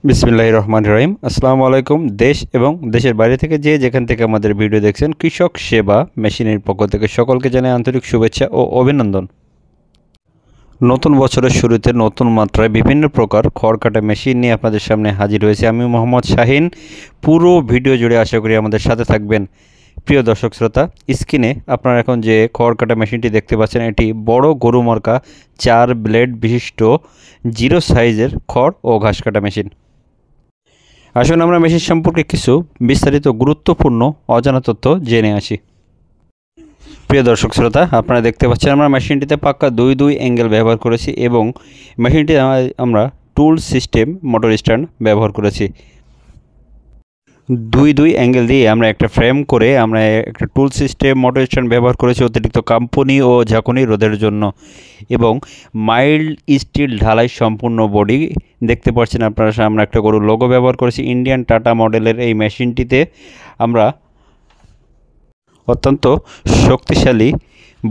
বিসমিল্লাহির রহমানির রহিম। আসসালামু আলাইকুম। দেশ এবং দেশের বাইরে থেকে যে যেখান থেকে আমাদের ভিডিও দেখছেন, কৃষক সেবা মেশিনের পক্ষ থেকে সকলকে জানাই আন্তরিক শুভেচ্ছা ও অভিনন্দন। নতুন বছরের শুরুতে নতুন মাত্রায় বিভিন্ন প্রকার খড় কাটা মেশিন নিয়ে আপনাদের সামনে হাজির হয়েছে আমি মোহাম্মদ শাহিন। পুরো ভিডিও জুড়ে আশা করি আমাদের সাথে থাকবেন। প্রিয় দর্শক শ্রোতা, স্ক্রিনে আপনারা এখন যে খড় কাটা মেশিনটি দেখতে পাচ্ছেন, এটি বড় গরু মার্কা 4 ব্লেড বিশিষ্ট জিরো সাইজের খড় ও ঘাস কাটা মেশিন। আসুন আমরা মেশিন সম্পর্কে কিছু বিস্তারিত গুরুত্বপূর্ণ অজানা তথ্য জেনে আসি। প্রিয় দর্শক শ্রোতা, আপনারা দেখতে পাচ্ছেন আমরা মেশিনটিতে পাক্কা দুই অ্যাঙ্গেল ব্যবহার করেছি এবং মেশিনটি আমরা টুল সিস্টেম মোটর স্ট্যান্ড ব্যবহার করেছি। দুই অ্যাঙ্গেল দিয়ে আমরা একটা ফ্রেম করে আমরা একটা টুল সিস্টেম মোটর স্ট্যান্ড ব্যবহার করেছি অতিরিক্ত কাঁপুনি ও ঝাঁকুনি রোধের জন্য। এবং মাইল্ড স্টিল ঢালাই সম্পূর্ণ বডি দেখতে পাচ্ছেন আপনারা। আমরা একটা গরুর লোগো ব্যবহার করেছি। ইন্ডিয়ান টাটা মডেলের এই মেশিনটিতে আমরা অত্যন্ত শক্তিশালী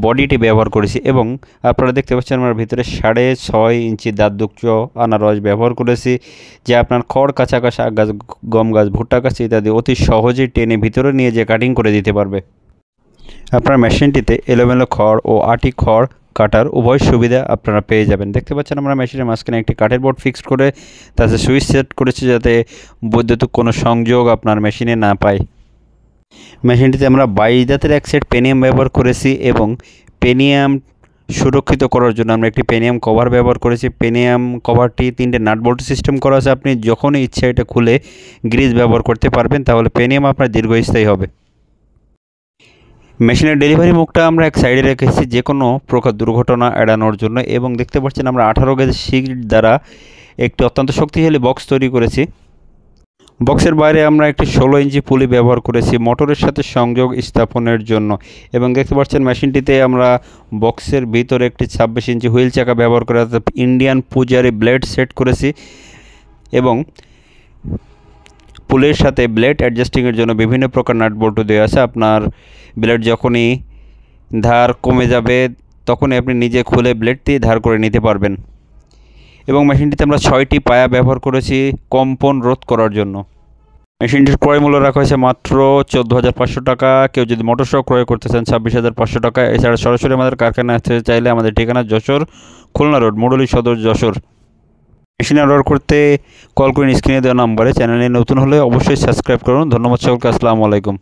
বডিটি ব্যবহার করেছি এবং আপনারা দেখতে পাচ্ছেন আমার ভিতরে 6.5 ইঞ্চি দাঁতযুক্ত আনারস ব্যবহার করেছি, যা আপনার খড় কাঁচা গাছ, আখ গাছ, গম গাছ, ভুট্টা গাছ ইত্যাদি অতি সহজেই টেনে ভিতরে নিয়ে যে কাটিং করে দিতে পারবে। আপনার মেশিনটিতে এলোমেলো খড় ও আটি খড় কাটার উভয় সুবিধা আপনারা পেয়ে যাবেন। দেখতে পাচ্ছেন আমরা মেশিনের মাঝখানে একটি কাঠের বোর্ড ফিক্সড করে তাতে সুইচ সেট করেছি যাতে বৈদ্যুতিক কোনো সংযোগ আপনার মেশিনে না পায়। মেশিনটিতে আমরা 22 দাঁতের এক সেট পেনিয়াম ব্যবহার করেছি এবং পেনিয়াম সুরক্ষিত করার জন্য আমরা একটি পেনিয়াম কভার ব্যবহার করেছি। পেনিয়াম কভারটি 3টে নাট বোল্ট সিস্টেম করা আছে। আপনি যখনই ইচ্ছা এটা খুলে গ্রিজ ব্যবহার করতে পারবেন, তাহলে পেনিয়াম আপনার দীর্ঘস্থায়ী হবে। মেশিনের ডেলিভারি মুখটা আমরা এক সাইডে রেখেছি যে কোনো প্রকার দুর্ঘটনা এড়ানোর জন্য। এবং দেখতে পাচ্ছেন আমরা 18 গেজ শিট দ্বারা একটি অত্যন্ত শক্তিশালী বক্স তৈরি করেছি। বক্সের বাইরে আমরা একটি 16 ইঞ্চি পুলি ব্যবহার করেছি মোটরের সাথে সংযোগ স্থাপনের জন্য। এবং দেখতে পাচ্ছেন মেশিনটিতে আমরা বক্সের ভিতরে একটি 26 ইঞ্চি হুইল চাকা ব্যবহার করে ইন্ডিয়ান পূজারি ব্লেড সেট করেছি এবং পুলের সাথে ব্লেড অ্যাডজাস্টিংয়ের জন্য বিভিন্ন প্রকার নাট বল্টু দেওয়া আছে। আপনার ব্লেড যখনই ধার কমে যাবে তখনই আপনি নিজে খুলে ব্লেড দিয়ে ধার করে নিতে পারবেন। এবং মেশিনটিতে আমরা 6টি পায়া ব্যবহার করেছি কম্পন রোধ করার জন্য। মেশিনটির ক্রয় মূল্য রাখা হয়েছে মাত্র 14,500 টাকা। কেউ যদি মোটর সহ ক্রয় করতে চান 26,500 টাকা। এছাড়া সরাসরি আমাদের কারখানায় আসতে চাইলে আমাদের ঠিকানা যশোর খুলনা রোড, মুরলী সদর, যশোর। মেশিন অর্ডার করতে কল করুন স্ক্রিনে দেওয়া নাম্বারে। চ্যানেলে নতুন হলে অবশ্যই সাবস্ক্রাইব করুন। ধন্যবাদ সকলকে। আসসালামু আলাইকুম।